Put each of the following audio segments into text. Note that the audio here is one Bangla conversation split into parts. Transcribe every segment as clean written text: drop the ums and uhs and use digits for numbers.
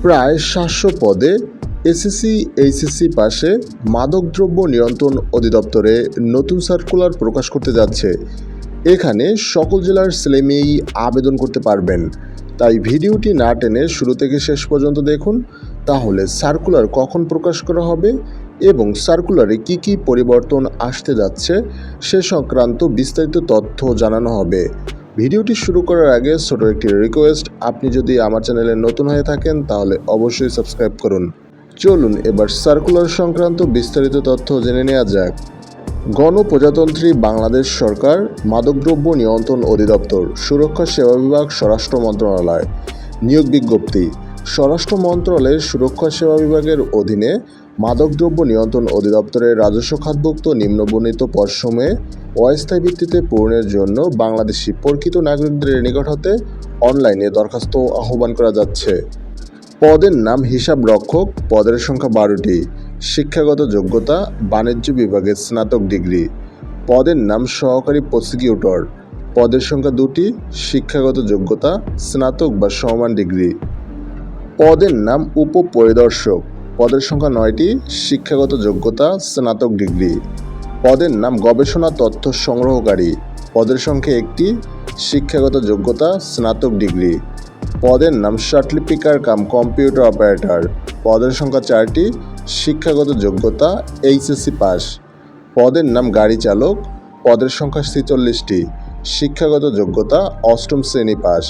প্রায় ৭০০ পদে এসএসসি এইচএসসি পাশে মাদকদ্রব্য নিয়ন্ত্রণ অধিদপ্তরে নতুন সার্কুলার প্রকাশ করতে যাচ্ছে। এখানে সকল জেলার ছেলেমেয়েই আবেদন করতে পারবেন। তাই ভিডিওটি না টেনে শুরু থেকে শেষ পর্যন্ত দেখুন, তাহলে সার্কুলার কখন প্রকাশ করা হবে এবং সার্কুলারে কি কি পরিবর্তন আসতে যাচ্ছে সে সংক্রান্ত বিস্তারিত তথ্য জানানো হবে। ভিডিওটি শুরু করার আগে ছোট একটি রিকোয়েস্ট, আপনি যদি আমার চ্যানেলে নতুন হয়ে থাকেন তাহলে অবশ্যই সাবস্ক্রাইব করুন। চলুন এবার সার্কুলার সংক্রান্ত বিস্তারিত তথ্য জেনে নেওয়া যাক। গণপ্রজাতন্ত্রী বাংলাদেশ সরকার, মাদকদ্রব্য নিয়ন্ত্রণ অধিদপ্তর, সুরক্ষা সেবা বিভাগ, স্বরাষ্ট্র মন্ত্রণালয়। নিয়োগ বিজ্ঞপ্তি। স্বরাষ্ট্র মন্ত্রণালয়ের সুরক্ষা সেবা বিভাগের অধীনে মাদকদ্রব্য নিয়ন্ত্রণ অধিদপ্তরের রাজস্ব খাতভুক্ত নিম্নবর্ণিত পদসমূহে অস্থায়ী ভিত্তিতে পূরণের জন্য বাংলাদেশি প্রকৃত নাগরিকদের নিকট হতে অনলাইনে দরখাস্ত আহ্বান করা যাচ্ছে। পদের নাম হিসাব রক্ষক, পদের সংখ্যা 12টি। শিক্ষাগত যোগ্যতা বাণিজ্য বিভাগে স্নাতক ডিগ্রি। পদের নাম সহকারী প্রসিকিউটর, পদের সংখ্যা 2টি। শিক্ষাগত যোগ্যতা স্নাতক বা সমমান ডিগ্রি। পদের নাম উপপরিদর্শক, পদের সংখ্যা 9টি। শিক্ষাগত যোগ্যতা স্নাতক ডিগ্রি। পদের নাম গবেষণা তথ্য সংগ্রহকারী, পদের সংখ্যা 1টি। শিক্ষাগত যোগ্যতা স্নাতক ডিগ্রি। পদের নাম সার্টিফিকার কাম কম্পিউটার অপারেটর, পদের সংখ্যা 4টি। শিক্ষাগত যোগ্যতা এইচএসসি পাস। পদের নাম গাড়ি চালক, পদের সংখ্যা 46টি। শিক্ষাগত যোগ্যতা 8ম শ্রেণী পাস।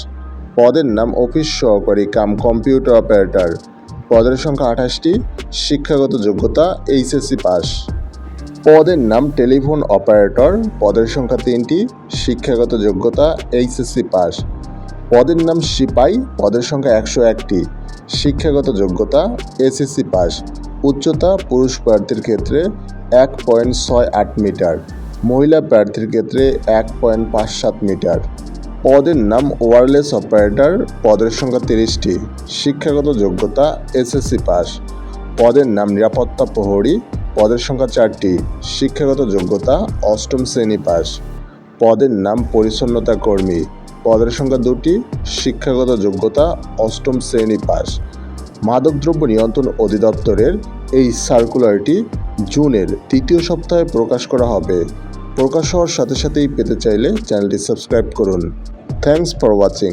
পদের নাম অফিস সহকারী কাম কম্পিউটার অপারেটর, পদের সংখ্যা 28টি। শিক্ষাগত যোগ্যতা এইচএসসি পাস। পদের নাম টেলিফোন অপারেটর, পদের সংখ্যা 3টি। শিক্ষাগত যোগ্যতা এইচএসসি পাস। পদের নাম সিপাই, পদের সংখ্যা 101টি। শিক্ষাগত যোগ্যতা এসএসসি পাস। উচ্চতা পুরুষ প্রার্থীর ক্ষেত্রে 1.68 মিটার, মহিলা প্রার্থীর ক্ষেত্রে 1.57 মিটার। পদের নাম ওয়্যারলেস অপারেটর, পদের সংখ্যা 30টি। শিক্ষাগত যোগ্যতা এসএসসি পাস। পদের নাম নিরাপত্তা প্রহরী, পদের সংখ্যা 4টি। শিক্ষাগত যোগ্যতা 8ম শ্রেণী পাস। পদের নাম পরিচ্ছন্নতা কর্মী, পদের সংখ্যা 2টি। শিক্ষাগত যোগ্যতা 8ম শ্রেণী পাস। মাদকদ্রব্য নিয়ন্ত্রণ অধিদপ্তরের এই সার্কুলারটি জুনের 3য় সপ্তাহে প্রকাশ করা হবে। প্রকাশ হওয়ার সাথে সাথেই পেতে চাইলে চ্যানেলটি সাবস্ক্রাইব করুন। Thanks for watching.